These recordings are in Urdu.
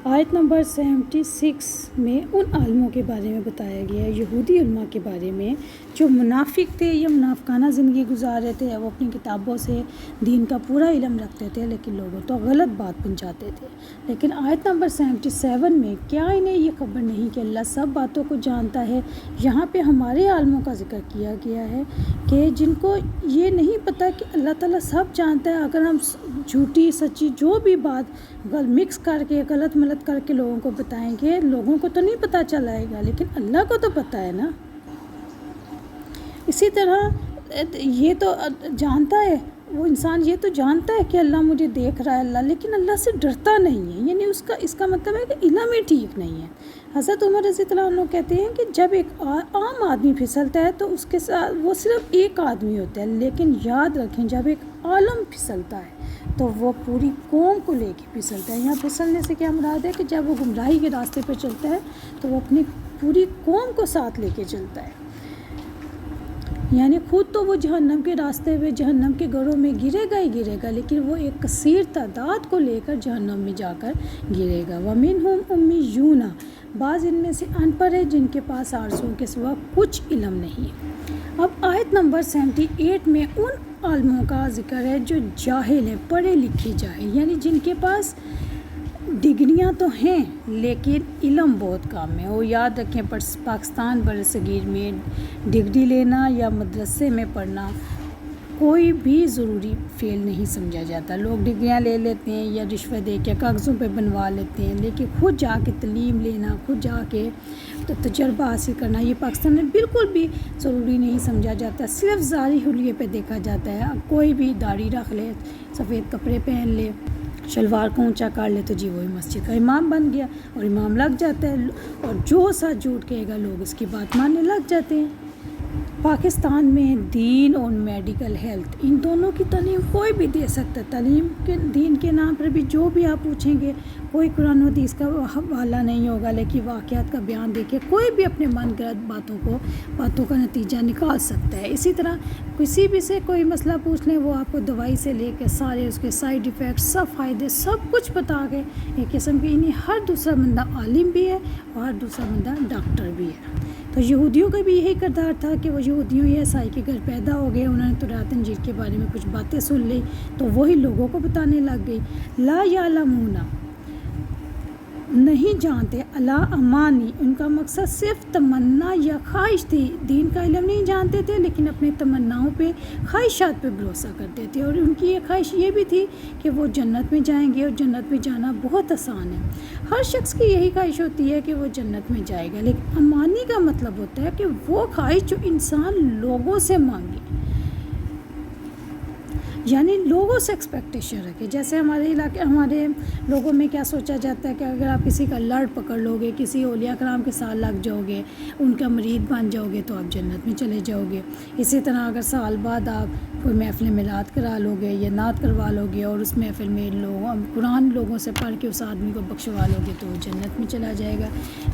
آیت نمبر 76 میں ان عالموں کے بارے میں بتایا گیا ہے، یہودی علماء کے بارے میں، جو منافق تھے یا منافقانہ زندگی گزار رہے تھے۔ وہ اپنی کتابوں سے دین کا پورا علم رکھتے تھے، لیکن لوگوں تو غلط بات پہنچاتے تھے۔ لیکن آیت نمبر 77 میں کیا انہیں یہ خبر نہیں کہ اللہ سب باتوں کو جانتا ہے؟ یہاں پہ ہمارے عالموں کا ذکر کیا گیا ہے کہ جن کو یہ نہیں پتہ کہ اللہ تعالیٰ سب جانتا ہے۔ اگر ہم جھوٹی سچی جو بھی بات مکس کر کے غلط ملت کر کے لوگوں کو بتائیں گے، لوگوں کو تو نہیں پتہ چلائے گا، لیکن اللہ کو تو پتہ ہے نا۔ اسی طرح یہ تو جانتا ہے، وہ انسان یہ تو جانتا ہے کہ اللہ مجھے دیکھ رہا ہے اللہ، لیکن اللہ سے ڈرتا نہیں ہے، یعنی اس کا مطلب ہے کہ علم ہی ٹھیک نہیں ہے۔ حضرت عمر رضی اللہ عنہ کہتے ہیں کہ جب ایک عام آدمی پھسلتا ہے تو اس کے ساتھ وہ صرف ایک آدمی ہوتا ہے، لیکن یاد رکھیں جب ایک عالم پھسلتا ہے تو وہ پوری قوم کو لے کے پھسلتا ہے۔ یہاں پھسلنے سے کیا مراد ہے کہ جب وہ گمراہی کے راستے پہ چلتا ہے تو وہ اپنی پوری قوم کو ساتھ لے کے چلتا ہے، یعنی خود تو وہ جہنم کے راستے پہ جہنم کے گڑھوں میں گرے گا ہی گرے گا، لیکن وہ ایک کثیر تعداد کو لے کر جہنم میں جا کر گرے گا۔ وَمِنْهُمْ أُمِّيُّونَ، بعض ان میں سے ان پڑھ ہیں جن کے پاس آرزوؤں کے سوا کچھ علم نہیں۔ اب آیت نمبر 78 میں ان عالموں کا ذکر ہے جو جاہل ہیں، پڑھے لکھے جاہل، یعنی جن کے پاس ڈگریاں تو ہیں لیکن علم بہت کم ہے۔ وہ یاد رکھیں پاکستان بر صغیر میں ڈگری لینا یا مدرسے میں پڑھنا کوئی بھی ضروری فعل نہیں سمجھا جاتا۔ لوگ ڈگریاں لے لیتے ہیں یا رشوت دے کے کاغذوں پہ بنوا لیتے ہیں، لیکن خود جا کے تعلیم لینا، خود جا کے تجربہ حاصل کرنا یہ پاکستان میں بالکل بھی ضروری نہیں سمجھا جاتا۔ صرف ظاہری حلیے پہ دیکھا جاتا ہے۔ کوئی بھی داڑھی رکھ لے، سفید کپڑے پہن لے، شلوار کو اونچا کر لے تو جی وہی مسجد کا امام بن گیا اور امام لگ جاتا ہے، اور جو سچ جھوٹ کہے گا لوگ اس کی بات ماننے لگ جاتے ہیں۔ پاکستان میں دین اور میڈیکل ہیلتھ ان دونوں کی تعلیم کوئی بھی دے سکتا ہے۔ تعلیم کے دین کے نام پر بھی جو بھی آپ پوچھیں گے کوئی قرآن و حدیث کا حوالہ نہیں ہوگا، لیکن واقعات کا بیان دے کے کوئی بھی اپنے من گھڑت باتوں کا نتیجہ نکال سکتا ہے۔ اسی طرح کسی بھی سے کوئی مسئلہ پوچھ لیں، وہ آپ کو دوائی سے لے کے سارے اس کے سائیڈ ایفیکٹ، سب فائدے، سب کچھ بتا کے ایک قسم کی انہیں ہر دوسرا بندہ عالم بھی ہے اور ہر دوسرا بندہ ڈاکٹر بھی ہے۔ تو یہودیوں کا بھی یہی کردار تھا کہ وہ یہودیوں یا عیسائی کے گھر پیدا ہو گئے، انہوں نے تورات انجیل کے بارے میں کچھ باتیں سن لی تو وہی لوگوں کو بتانے لگ گئی۔ لا یعلمون، نہیں جانتے، الا امانی، ان کا مقصد صرف تمنا یا خواہش تھی۔ دین کا علم نہیں جانتے تھے لیکن اپنے تمناؤں پہ، خواہشات پہ بھروسہ کرتے تھے، اور ان کی ایک خواہش یہ بھی تھی کہ وہ جنت میں جائیں گے، اور جنت میں جانا بہت آسان ہے۔ ہر شخص کی یہی خواہش ہوتی ہے کہ وہ جنت میں جائے گا، لیکن امانی کا مطلب ہوتا ہے کہ وہ خواہش جو انسان لوگوں سے مانگے، یعنی لوگوں سے ایکسپیکٹیشن رکھے۔ جیسے ہمارے لوگوں میں کیا سوچا جاتا ہے کہ اگر آپ کسی کا لڑ پکڑ لو گے، کسی اولیاء کرام کے ساتھ لگ جاؤ گے، ان کا مرید بن جاؤ گے تو آپ جنت میں چلے جاؤ گے۔ اسی طرح اگر سال بعد آپ کوئی محفل میلاد کرا لو گے یا نعت کروا لو گے اور اس محفل میں قرآن لوگوں سے پڑھ کے اس آدمی کو بخشوا لو گے تو وہ جنت میں چلا جائے گا۔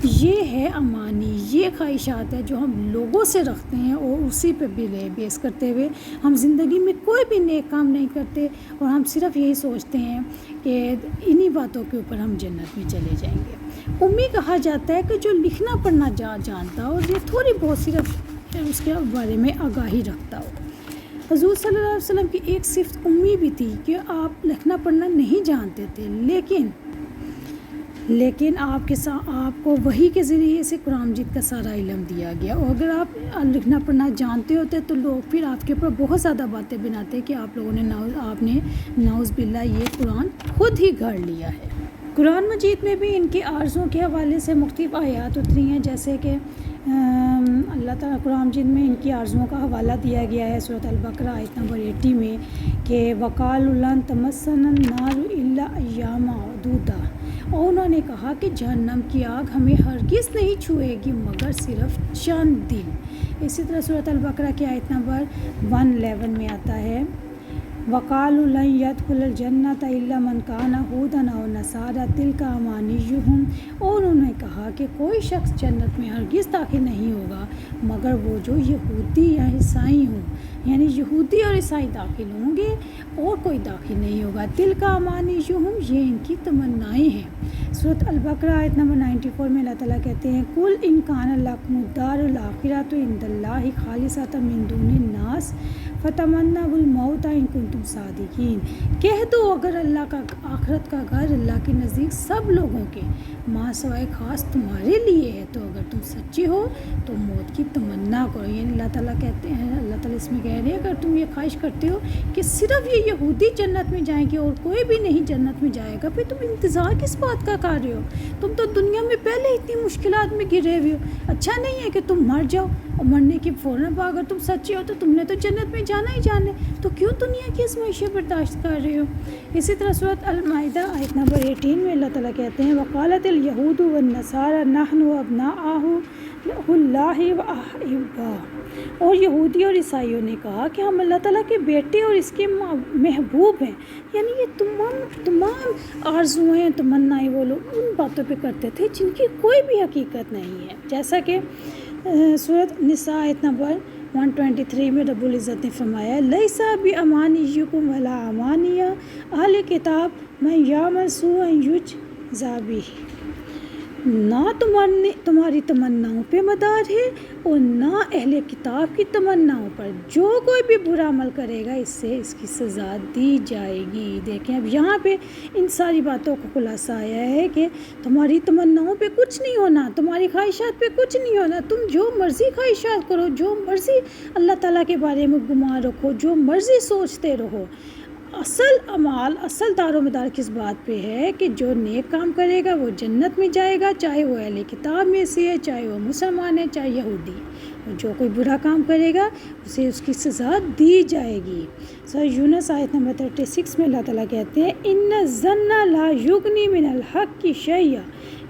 یہ ہے امانی، یہ خواہشات ہے جو ہم لوگوں سے رکھتے ہیں، اور اسی پہ بیس کرتے ہوئے ہم زندگی میں کوئی بھی نیک کام نہیں کرتے، اور ہم صرف یہی سوچتے ہیں کہ انہی باتوں کے اوپر ہم جنت میں چلے جائیں گے۔ امی کہا جاتا ہے کہ جو لکھنا پڑھنا جانتا ہو اور یہ تھوڑی بہت صرف اس کے بارے میں آگاہی رکھتا ہو۔ حضور صلی اللہ علیہ وسلم کی ایک صفت امی بھی تھی کہ آپ لکھنا پڑھنا نہیں جانتے تھے، لیکن آپ کو وحی کے ذریعے سے قرآن مجید کا سارا علم دیا گیا، اور اگر آپ لکھنا پڑھنا جانتے ہوتے تو لوگ پھر آپ کے اوپر بہت زیادہ باتیں بناتے کہ آپ لوگوں نے آپ نے نعوذ باللہ یہ قرآن خود ہی گھڑ لیا ہے۔ قرآن مجید میں بھی ان کے آرزوؤں کے حوالے سے مختلف آیات اتری ہیں، جیسے کہ اللہ تعالیٰ قرآن مجید میں ان کی آرزوؤں کا حوالہ دیا گیا ہے سورۃ البقرہ آیت نمبر 80 میں کہ وَقَالُوا لَن تَمَسَّنَا النَّارُ إِلَّا أَيَّامًا مَعْدُودَةً، اور انہوں نے کہا کہ جہنم کی آگ ہمیں ہرگز نہیں چھوئے گی مگر صرف چند دن۔ اسی طرح سورۃ البقرہ کی آیت نمبر 111 میں آتا ہے وقالوا لن يدخل الجنت الا من کان ہودا او نصارا تلک امانیہم، اور انہوں نے کہا کہ کوئی شخص جنت میں ہرگز داخل نہیں ہوگا مگر وہ جو یہودی یا عیسائی ہوں، یعنی یہودی اور عیسائی داخل ہوں گے اور کوئی داخل نہیں ہوگا۔ تلک امانیہم، یہ ان کی تمنائیں ہیں۔ سورۃ البقرہ آیت نمبر 94 میں اللہ تعالیٰ کہتے ہیں قل ان کان لکم الدار الاخرۃ عند اللہ خالصۃ من دون الناس فتمنوا الموت ان کنتم صادقین، کہہ دو اگر اللہ کا آخرت کا گھر اللہ کے نزدیک سب لوگوں کے ماں سوائے خاص تمہارے لیے ہے تو اگر تم سچے ہو تو موت کی تمنا کرو۔ یعنی اللہ تعالیٰ کہتے ہیں، اللہ تعالیٰ اس میں کہہ رہے ہیں اگر تم یہ خواہش کرتے ہو کہ صرف یہ یہودی جنت میں جائیں گے اور کوئی بھی نہیں جنت میں جائے گا، پھر تم انتظار کس بات کا کر رہے ہو؟ تم تو دنیا میں پہلے اتنی مشکلات میں گرے ہوئے ہو، اچھا نہیں ہے کہ تم مر جاؤ اور مرنے کے فوراً بعد اگر تم سچے ہو تو تم نے تو جنت میں جانا ہی جانا ہے، تو کیوں دنیا کی آزمائشیں برداشت کر رہے ہو؟ اسی طرح سورۃ المائدہ آیت نمبر 18 میں اللہ تعالیٰ کہتے ہیں وقالت الیہود والنصارى نحن ابناء اللہ واحباؤہ، اور یہودی اور عیسائیوں نے کہا کہ ہم اللہ تعالیٰ کے بیٹے اور اس کے محبوب ہیں۔ یعنی یہ تمام آرزوئیں تمنائیں وہ لوگ ان باتوں پہ کرتے تھے جن کی کوئی بھی حقیقت نہیں ہے، جیسا کہ سورۃ نساء آیت نمبر 123 میں رب العزت نے فرمایا لیس بامانیکم ولا امانی اہل کتاب من یعمل سوءا یجزا بہ، نہ تمہاری تمناؤں پہ مدار ہے اور نہ اہل کتاب کی تمناؤں پر، جو کوئی بھی برا عمل کرے گا اس کی سزا دی جائے گی۔ دیکھیں اب یہاں پہ ان ساری باتوں کا خلاصہ آیا ہے کہ تمہاری تمناؤں پہ کچھ نہیں ہونا، تمہاری خواہشات پہ کچھ نہیں ہونا، تم جو مرضی خواہشات کرو، جو مرضی اللہ تعالیٰ کے بارے میں گمان رکھو، جو مرضی سوچتے رہو، اصل دار و مدار کس بات پہ ہے کہ جو نیک کام کرے گا وہ جنت میں جائے گا، چاہے وہ اہل کتاب میں سے ہے، چاہے وہ مسلمان ہے، چاہے یہودی، اور جو کوئی برا کام کرے گا اسے اس کی سزا دی جائے گی۔ سورہ یونس آیت نمبر 36 میں اللہ تعالیٰ کہتے ہیں ان الظن لا یغنی من الحق شیئا،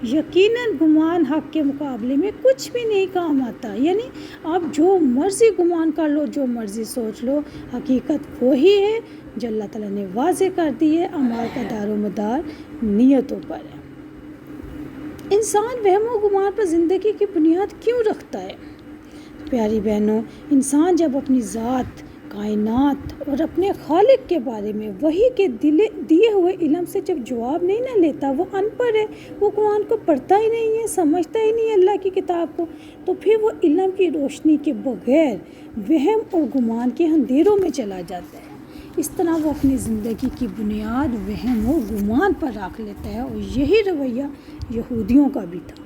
یقیناً گمان حق کے مقابلے میں کچھ بھی نہیں کام آتا۔ یعنی آپ جو مرضی گمان کر لو، جو مرضی سوچ لو، حقیقت وہی ہے جو اللہ تعالیٰ نے واضح کر دی ہے، اعمال کا دار و مدار نیتوں پر ہے۔ انسان وہم و گمان پر زندگی کی بنیاد کیوں رکھتا ہے؟ پیاری بہنوں، انسان جب اپنی ذات، کائنات اور اپنے خالق کے بارے میں وحی کے دیے ہوئے علم سے جب جواب نہیں نہ لیتا، وہ ان پڑھ ہے، وہ قرآن کو پڑھتا ہی نہیں ہے، سمجھتا ہی نہیں ہے اللہ کی کتاب کو، تو پھر وہ علم کی روشنی کے بغیر وہم اور گمان کے اندھیروں میں چلا جاتا ہے۔ اس طرح وہ اپنی زندگی کی بنیاد وہم و گمان پر رکھ لیتا ہے، اور یہی رویہ یہودیوں کا بھی تھا۔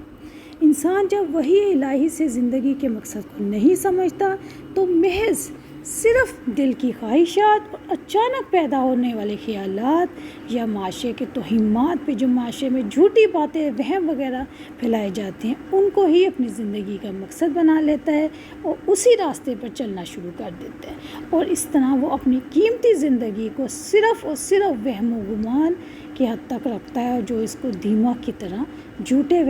انسان جب وحی الہی سے زندگی کے مقصد کو نہیں سمجھتا تو محض صرف دل کی خواہشات اور اچانک پیدا ہونے والے خیالات یا معاشرے کے توہمات پہ جو معاشرے میں جھوٹی باتیں، وہم وغیرہ پھیلائے جاتے ہیں، ان کو ہی اپنی زندگی کا مقصد بنا لیتا ہے اور اسی راستے پر چلنا شروع کر دیتا ہے، اور اس طرح وہ اپنی قیمتی زندگی کو صرف اور صرف وہم و گمان کی حد تک رکھتا ہے، جو اس کو دماغ کی طرح جھوٹے وہم